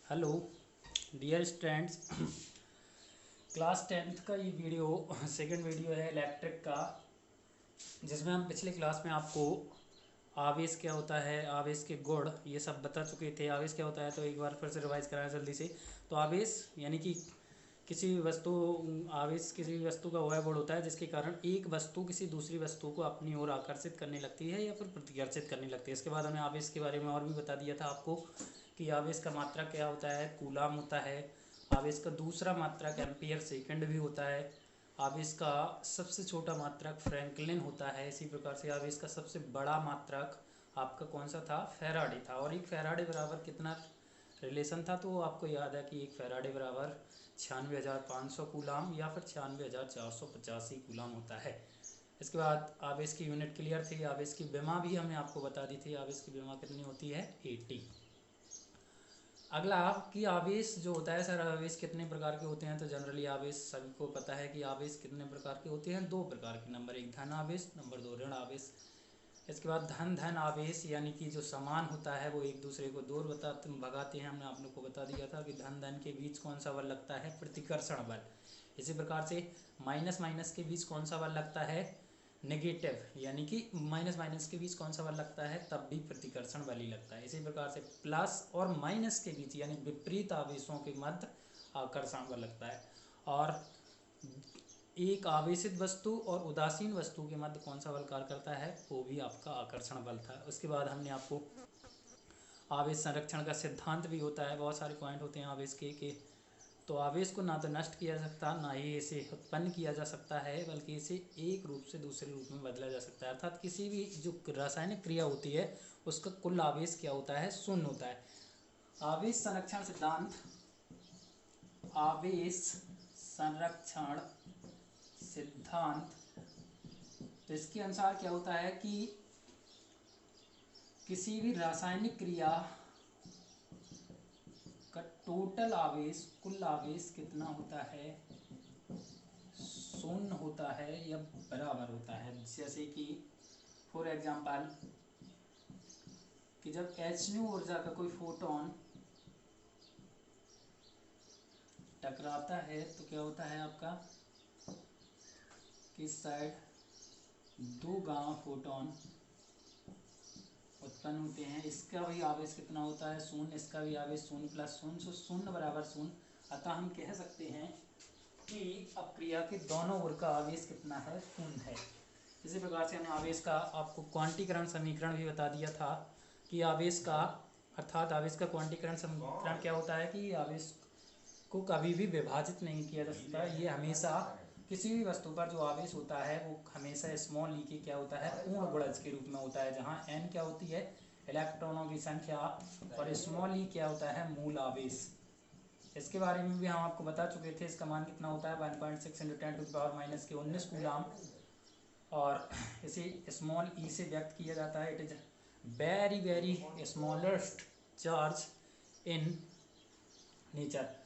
Hello dear students. Class tenth का ये video second video है इलेक्ट्रिक का, जिसमें हम पिछले क्लास में आपको आवेश क्या होता है, आवेश के गुण ये सब बता चुके थे। आवेश क्या होता है तो एक बार फिर से रिवाइज कराया जल्दी से। तो आवेश यानी कि किसी भी वस्तु आवेश किसी भी वस्तु का वह गुण होता है जिसके कारण एक वस्तु किसी दूसरी वस्तु को अपनी ओर आकर्षित करने लगती है या फिर प्रतिकर्षित करने लगती है। इसके बाद हमने आवेश के बारे में और भी बता दिया था आपको कि आवेश का मात्रा क्या होता है, कूलाम होता है। आवेश का दूसरा मात्रक एम्पियर सेकंड भी होता है। आवेश का सबसे छोटा मात्रक फ्रैंकलिन होता है। इसी प्रकार से आवेश का सबसे बड़ा मात्रक आपका कौन सा था, फैराडे था। और एक फैराडे बराबर कितना रिलेशन था तो आपको याद है कि एक फैराडे बराबर 96,500 कूलाम या फिर 96,485 कूलाम होता है। इसके बाद आवेश की यूनिट क्लियर थी। आवेश की विमा भी हमने आपको बता दी थी। आवेश की विमा कितनी होती है, 80। अगला कि आवेश जो होता है सर, आवेश कितने प्रकार के होते हैं। तो जनरली आवेश सभी को पता है कि आवेश कितने प्रकार के होते हैं, दो प्रकार के। नंबर एक धन आवेश, नंबर दो ऋण आवेश। इसके बाद धन धन आवेश यानी कि जो समान होता है वो एक दूसरे को दूर भगाते हैं। हमने आप लोग को बता दिया था कि धन धन के बीच कौन सा बल लगता है, प्रतिकर्षण बल। इसी प्रकार से माइनस माइनस के बीच कौन सा बल लगता है, नेगेटिव, यानी कि माइनस माइनस के बीच कौन सा बल लगता है, तब भी प्रतिकर्षण बल ही लगता है। इसी प्रकार से प्लस और माइनस के बीच यानी विपरीत आवेशों के मध्य आकर्षण बल लगता है। और एक आवेशित वस्तु और उदासीन वस्तु के मध्य कौन सा बल कार्य करता है, वो भी आपका आकर्षण बल था। उसके बाद हमने आपको आवेश संरक्षण का सिद्धांत भी होता है। बहुत सारे पॉइंट होते हैं आवेश के तो आवेश को ना तो नष्ट किया जा सकता, ना ही इसे उत्पन्न किया जा सकता है, बल्कि इसे एक रूप से दूसरे रूप में बदला जा सकता है। अर्थात किसी भी जो रासायनिक क्रिया होती है उसका कुल आवेश क्या होता है, शून्य होता है। आवेश संरक्षण सिद्धांत, आवेश संरक्षण सिद्धांत, तो इसके अनुसार क्या होता है कि किसी भी रासायनिक क्रिया का टोटल आवेश, कुल आवेश कितना होता है, शून्य होता है या बराबर होता है। जैसे कि फॉर एग्जांपल कि जब hν ऊर्जा का कोई फोटोन टकराता है तो क्या होता है आपका, किस साइड दो गामा फोटोन उत्पन्न होते हैं। इसका भी आवेश कितना होता है, शून्य। इसका भी आवेश शून्य प्लस शून्य, सो शून्य बराबर शून्य। अतः हम कह सकते हैं कि अपक्रिया के दोनों ओर का आवेश कितना है, शून्य है। इसी प्रकार से हमने आवेश का आपको क्वांटीकरण समीकरण भी बता दिया था कि आवेश का अर्थात आवेश का क्वांटीकरण समीकरण क्या होता है कि आवेश को कभी भी विभाजित नहीं किया जा सकता। ये हमेशा किसी भी वस्तु पर जो आवेश होता है वो हमेशा स्मॉल ई के क्या होता है, पूर्ण गुणज के रूप में होता है, जहाँ n क्या होती है, इलेक्ट्रॉनों की संख्या, और स्मॉल ई क्या होता है, मूल आवेश। इसके बारे में भी हम आपको बता चुके थे। इसका मान कितना होता है, 1.6 × 10⁻⁻⁻19 कूलाम। और इसे स्मॉल ई से व्यक्त किया जाता है। It is very very smallest charge in nature.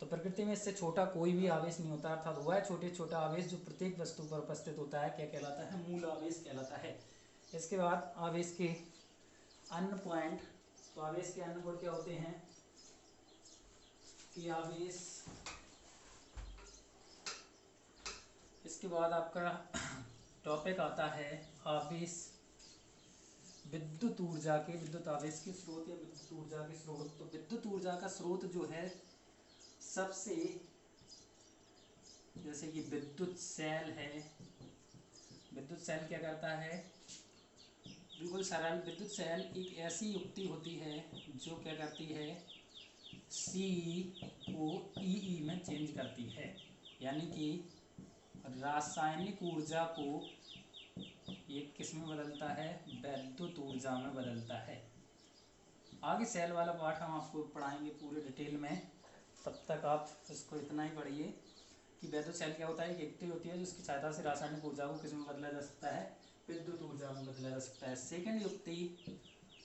तो प्रकृति में इससे छोटा कोई भी आवेश नहीं होता, अर्थात वह छोटे छोटा आवेश जो प्रत्येक वस्तु पर उपस्थित होता है क्या कहलाता है, मूल आवेश कहलाता है। इसके बाद आवेश के अन्य पॉइंट, तो आवेश के अन्य गुण क्या होते हैं कि आवेश, इसके बाद आपका टॉपिक आता है आवेश विद्युत ऊर्जा के, विद्युत आवेश के स्रोत या विद्युत ऊर्जा के स्रोत। तो विद्युत ऊर्जा का स्रोत जो है सबसे, जैसे कि विद्युत सेल है। विद्युत सेल क्या करता है, बिल्कुल सरल, विद्युत सेल एक ऐसी युक्ति होती है जो क्या करती है, सी को ई में चेंज करती है, यानी कि रासायनिक ऊर्जा को ये किस में बदलता है, विद्युत ऊर्जा में बदलता है। आगे सेल वाला पार्ट हम आपको पढ़ाएंगे पूरे डिटेल में, तब तक आप इसको इतना ही पढ़िए कि विद्युत सेल क्या होता है, एक युक्ति होती है जिसकी सहायता से रासायनिक ऊर्जा को किस में बदला जा सकता है, विद्युत ऊर्जा में बदला जा सकता है। सेकंड युक्ति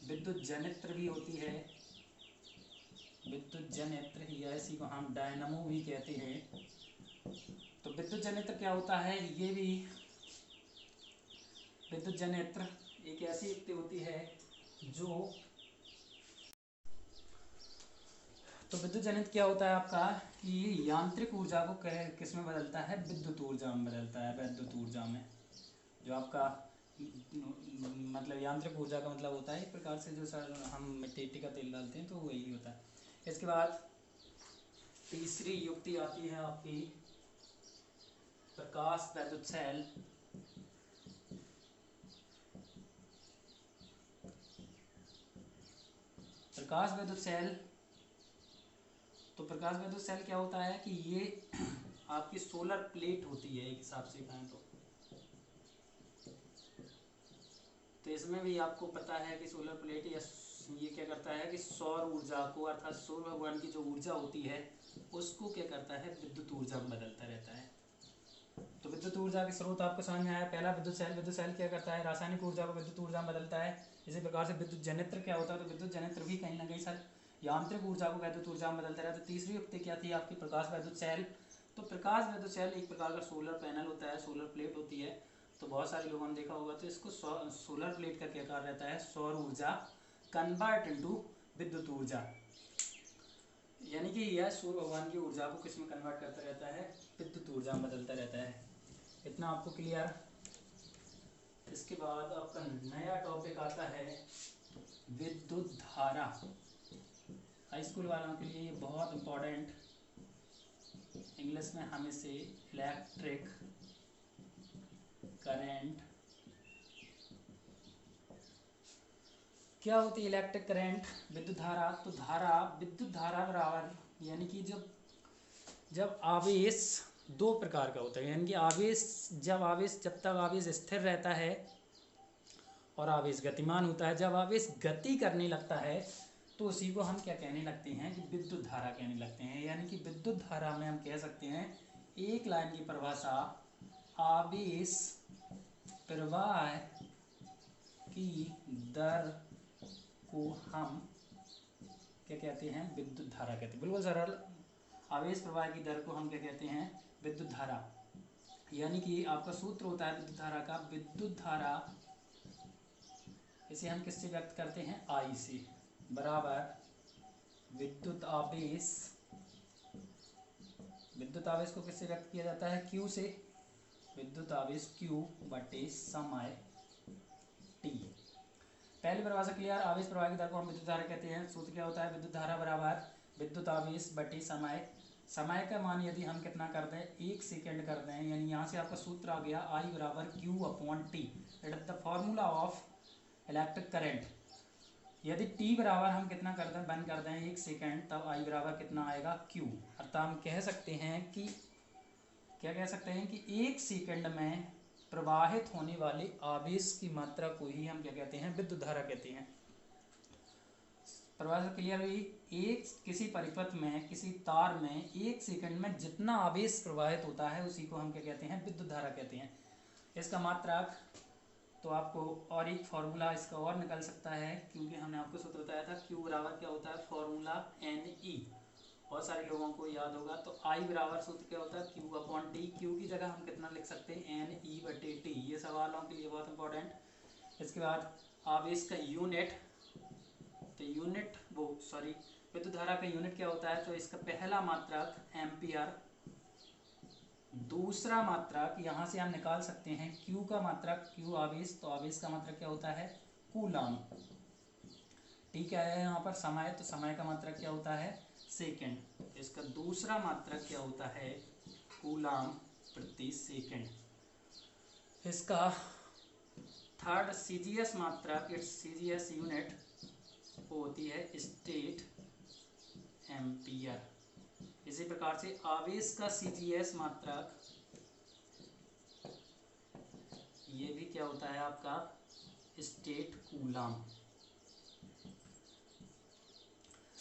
विद्युत जनित्र भी होती है। विद्युत जनित्र या इसी को हम डायनमो भी कहते हैं। तो विद्युत जनित्र क्या होता है, ये भी विद्युत जनित्र एक ऐसी युक्ति होती है जो, तो विद्युत जनित क्या होता है आपका कि यांत्रिक ऊर्जा को किस में बदलता है, विद्युत ऊर्जा में बदलता है, विद्युत ऊर्जा में। जो आपका मतलब यांत्रिक ऊर्जा का मतलब होता है एक प्रकार से जो सर हम मिट्टी का तेल डालते हैं तो वही होता है। इसके बाद तीसरी युक्ति आती है आपकी प्रकाश वैद्युत सेल। प्रकाश वैद्युत सेल, तो प्रकाश वैद्युत सेल क्या होता है कि ये आपकी सोलर प्लेट होती है एक हिसाब से कहें तो इसमें भी आपको पता है कि सोलर प्लेट या ये क्या करता है कि सौर ऊर्जा को अर्थात सूर्य भगवान की जो ऊर्जा होती है उसको क्या करता है, विद्युत ऊर्जा में बदलता रहता है। तो विद्युत ऊर्जा के स्रोत आपको समझ में आया। पहला विद्युत सेल क्या करता है, रासायनिक ऊर्जा को विद्युत ऊर्जा में बदलता है। इसी प्रकार से विद्युत जनित्र क्या होता है, तो विद्युत जनित्र भी कहीं ना कहीं सर यांत्रिक ऊर्जा को वैद्युत ऊर्जा में बदलता रहता है। तो तीसरी युक्ति क्या थी आपकी, प्रकाश वैद्युत सेल। तो प्रकाश वैद्युत सेल एक प्रकार का सोलर पैनल होता है, सोलर प्लेट होती है। तो बहुत सारे लोगों ने देखा होगा, तो इसको सोलर प्लेट का क्या कार्य रहता है, सौर ऊर्जा कन्वर्ट इनटू विद्युत ऊर्जा, यानी कि यह सूर्य भगवान की ऊर्जा को किस में कन्वर्ट करता रहता है, विद्युत ऊर्जा में बदलता रहता है। इतना आपको क्लियर। इसके बाद आपका नया टॉपिक आता है विद्युत धारा। हाई स्कूल वालों के लिए ये बहुत इम्पोर्टेंट, इंग्लिश में हम इसे इलेक्ट्रिक करंट, क्या होती है इलेक्ट्रिक करंट, विद्युत धारा। तो धारा, विद्युत धारा बराबर, यानी कि जब आवेश दो प्रकार का होता है, यानी कि जब तक आवेश स्थिर रहता है और आवेश गतिमान होता है, जब आवेश गति करने लगता है तो उसी को हम क्या कहने लगते हैं कि विद्युत धारा कहने लगते हैं। यानी कि विद्युत धारा में हम कह सकते हैं एक लाइन की परिभाषा, आवेश प्रवाह की दर को हम क्या कहते हैं, विद्युत धारा कहते हैं। बिल्कुल सरल, आवेश प्रवाह की दर को हम क्या कहते हैं, विद्युत धारा। यानी कि आपका सूत्र होता है विद्युत धारा का, विद्युत धारा इसे हम किससे व्यक्त करते हैं, आई से, बराबर विद्युत आवेश। विद्युत आवेश को किससे व्यक्त किया जाता है, क्यू से, विद्युत आवेश क्यू बटे समय टी। पहली परिभाषा क्लियर, आवेश प्रवाह की दर को हम विद्युत धारा कहते हैं। सूत्र क्या होता है, विद्युत धारा बराबर विद्युत आवेश बटे समय। समय का मान यदि हम कितना कर दें, 1 सेकेंड कर दें, यानी यहाँ से आपका सूत्र आ गया I बराबर Q upon T. It is the formula of electric current. यदि t बराबर हम कितना कर दें, बंद कर दें 1 सेकेंड, तब I बराबर कितना आएगा, Q। अर्थात हम कह सकते हैं कि क्या कह सकते हैं कि 1 सेकेंड में प्रवाहित होने वाले आवेश की मात्रा को ही हम क्या कहते हैं, विद्युत धारा कहते हैं। परिभाषा क्लियर हुई। एक किसी परिपथ में, किसी तार में 1 सेकेंड में जितना आवेश प्रवाहित होता है उसी को हम क्या कहते हैं, विद्युत धारा कहते हैं। इसका मात्रक तो आपको और एक फॉर्मूला इसका और निकल सकता है, क्योंकि हमने आपको सूत्र बताया था Q बराबर क्या होता है, फॉर्मूला NE, बहुत सारे लोगों को याद होगा। तो I बराबर सूत्र क्या होता है, Q अपॉन टी। Q की जगह हम कितना लिख सकते हैं, NE बटे टी। ये सवालों के लिए बहुत इंपॉर्टेंट। इसके बाद आवेश का यूनिट, तो विद्युत धारा का यूनिट क्या होता है, तो इसका पहला मात्रक एम्पियर, दूसरा मात्रक यहाँ से हम निकाल सकते हैं Q का मात्रक, Q आवेश, तो आवेश का मात्रक क्या होता है, कूलम। ठीक है, यहाँ पर समय, तो समय का मात्रक क्या होता है, सेकेंड। इसका दूसरा मात्रक क्या होता है, कूलम प्रति सेकेंड। इसका थर्ड सीजीएस मात्रक, इट्स सीजीएस यूनिट वो होती है स्टेट एम्पियर। इसी प्रकार से आवेश का सीजीएस मात्रक ये भी क्या होता है आपका, स्टेट कूलम।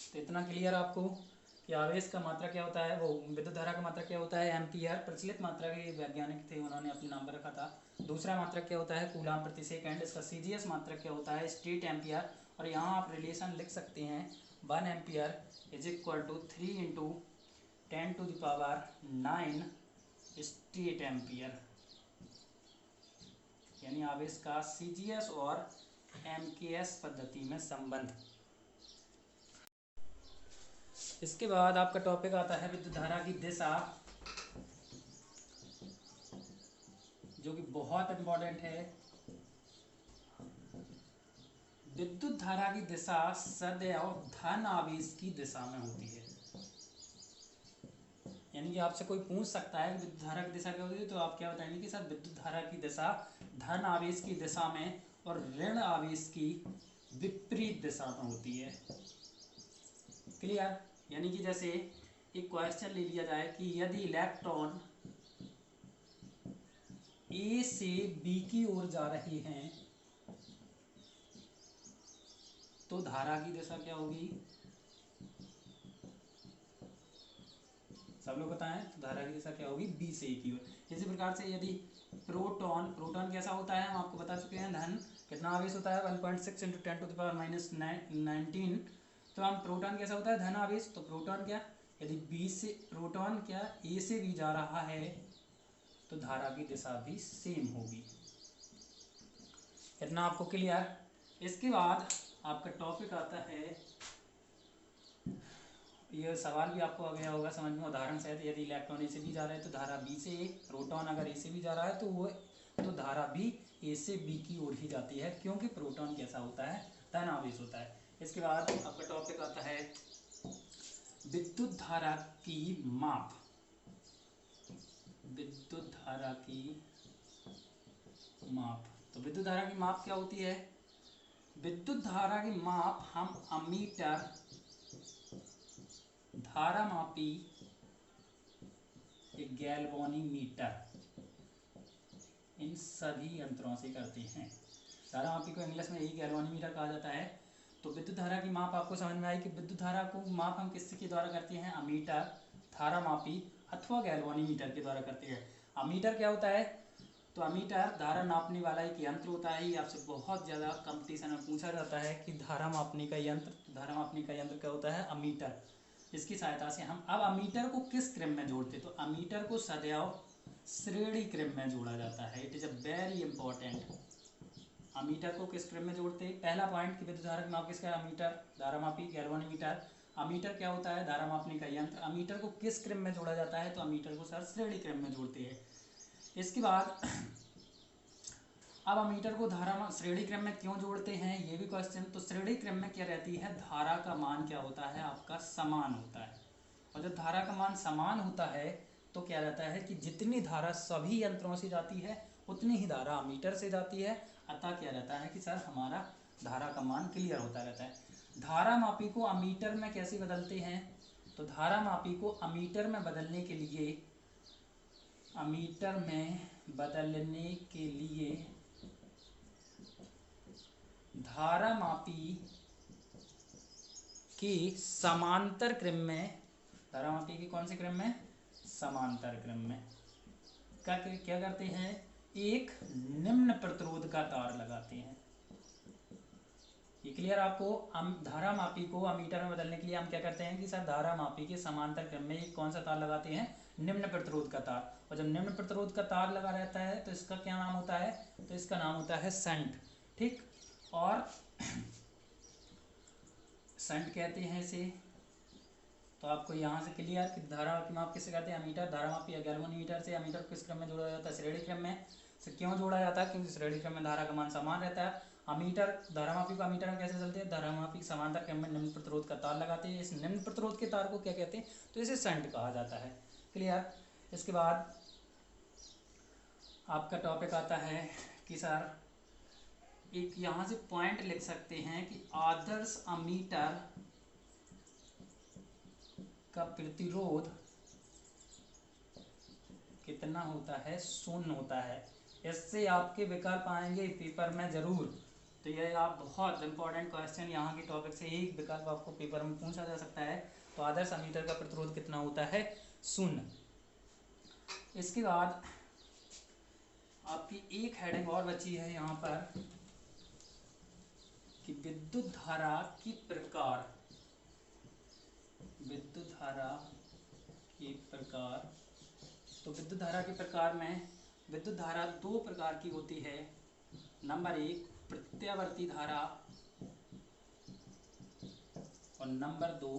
तो इतना क्लियर आपको कि आवेश का मात्रा क्या होता है, वो विद्युत धारा का मात्रा क्या होता है, एम्पियर। प्रचलित मात्रा के वैज्ञानिक थे, उन्होंने अपने नाम पर रखा था। दूसरा मात्रक क्या होता है, कूलम प्रति सेकंड। इसका सीजीएस मात्रक क्या होता है, स्टेट एम्पियर। और यहाँ आप रिलेशन लिख सकते हैं 1 ampere is equal to 3 into 10⁹ stat ampere, यानी आवेश का सीजीएस और एमकेएस पद्धति में संबंध। इसके बाद आपका टॉपिक आता है विद्युत धारा की दिशा, जो कि बहुत इंपॉर्टेंट है। विद्युत धारा की दिशा सदैव धन आवेश की दिशा में होती है। यानी कि आपसे कोई पूछ सकता है कि विद्युत धारा की दिशा क्या होती है, तो आप क्या बताएंगे कि सर विद्युत धारा की दिशा धन आवेश की दिशा में और ऋण आवेश की विपरीत दिशा में होती है। क्लियर? यानी कि जैसे एक क्वेश्चन ले लिया जाए कि यदि इलेक्ट्रॉन ए से बी की ओर जा रहे हैं तो धारा की दिशा क्या होगी? सब लोग बताएं, तो धारा की दिशा क्या होगी? बी से ए की ओर। इसी प्रकार से यदि प्रोटॉन कैसा होता है, हम आपको बता चुके हैं, धन कितना आवेश होता है 1.6 × 10⁻⁹ तो हम प्रोटॉन कैसा होता है? धन आवेश। तो प्रोटॉन क्या, यदि बी से प्रोटॉन क्या ए से बी जा रहा है तो धारा की दिशा भी सेम होगी। इतना आपको क्लियर? इसके बाद आपका टॉपिक आता है, यह सवाल भी आपको आ गया होगा समझ में उदाहरण से, यदि इलेक्ट्रॉन ए से बी जा रहा है तो धारा बी से ए, प्रोटॉन अगर ए से बी जा रहा है तो धारा भी ए से बी की ओर ही जाती है, क्योंकि प्रोटॉन कैसा होता है? धन आवेश होता है। इसके बाद आपका टॉपिक आता है विद्युत धारा की माप। विद्युत धारा की माप, तो विद्युत धारा की माप क्या होती है? विद्युत धारा की माप हम अमीटर, धारामापी, गैल्वेनोमीटर, इन सभी यंत्रों से करते हैं। धारामापी को इंग्लिश में यही गैल्वेनोमीटर कहा जाता है। तो विद्युत धारा की माप आपको समझ में आई कि विद्युत धारा को माप हम किसके द्वारा करते हैं? अमीटर, धारामापी अथवा गैल्वेनोमीटर के द्वारा करते हैं। अमीटर क्या होता है? तो अमीटर धारा नापने वाला एक यंत्र होता है। ये आपसे बहुत ज़्यादा कंपटीशन में पूछा जाता है कि धारा मापने का यंत्र क्या होता है? अमीटर। इसकी सहायता से हम अब अमीटर को किस क्रम में जोड़ते? तो अमीटर को सदैव श्रेणी क्रम में जोड़ा जाता है। It is a very important. Ammeter को किस क्रम में जोड़ते? पहला पॉइंट कि विद्युत धारा की माप किसका? Ammeter, धारामापी, galvanometer. अमीटर क्या होता है? धारा मापने का यंत्र। अमीटर को किस क्रम में जोड़ा जाता है? तो अमीटर को सर श्रेणी क्रम में जोड़ते हैं। इसके बाद अब अमीटर को धारा श्रेणी क्रम में क्यों जोड़ते हैं, ये भी क्वेश्चन। तो श्रेणी क्रम में क्या रहती है? धारा का मान क्या होता है? आपका समान होता है। और जब धारा का मान समान होता है तो क्या रहता है कि जितनी धारा सभी यंत्रों से जाती है उतनी ही धारा अमीटर से जाती है। अतः क्या रहता है कि सर हमारा धारा का मान क्लियर होता रहता है। धारा मापी को अमीटर में कैसे बदलते हैं? तो धारा मापी को अमीटर में बदलने के लिए धारा मापी के समांतर क्रम में, धारा मापी के कौन से क्रम में? समांतर क्रम में क्या करते हैं? एक निम्न प्रतिरोध का तार लगाते हैं। ये क्लियर आपको? धारा मापी को अमीटर में बदलने के लिए हम क्या करते हैं कि सर धारा मापी के समांतर क्रम में एक कौन सा तार लगाते हैं? निम्न प्रतिरोध का तार। और जब निम्न प्रतिरोध का तार लगा रहता है तो इसका क्या नाम होता है? तो इसका नाम होता है शंट। ठीक, और शंट कहते हैं इसे। तो आपको यहाँ से क्लियर कि धारा की माप किससे करते हैं? अमीटर, धारामापी या गैल्वेनोमीटर से। अमीटर को किस क्रम में जोड़ा जाता है? श्रेणी क्रम में। से क्यों जोड़ा जाता है? क्योंकि श्रेणी क्रम में धारा का मान समान रहता है। अमीटर, धारामापी को अमीटर में कैसे चलते हैं? धारामापी समांतर क्रम में निम्न प्रतिरोध का तार लगाते हैं। इस निम्न प्रतिरोध के तार को क्या कहते हैं? तो इसे शंट कहा जाता है। क्लियर? इसके बाद आपका टॉपिक आता है कि सर एक यहाँ से पॉइंट लिख सकते हैं कि आदर्श अमीटर का प्रतिरोध कितना होता है? 0 होता है। इससे आपके विकल्प आएंगे पेपर में जरूर। तो यह आप बहुत इंपॉर्टेंट क्वेश्चन, यहाँ के टॉपिक से एक विकल्प आपको पेपर में पूछा जा सकता है। तो आदर्श अमीटर का प्रतिरोध कितना होता है? 0। इसके बाद आपकी एक हेडिंग और बची है यहाँ पर कि विद्युत धारा की प्रकार। विद्युत धारा के प्रकार। तो विद्युत धारा के प्रकार में विद्युत धारा 2 प्रकार की होती है। नंबर 1 प्रत्यावर्ती धारा और नंबर 2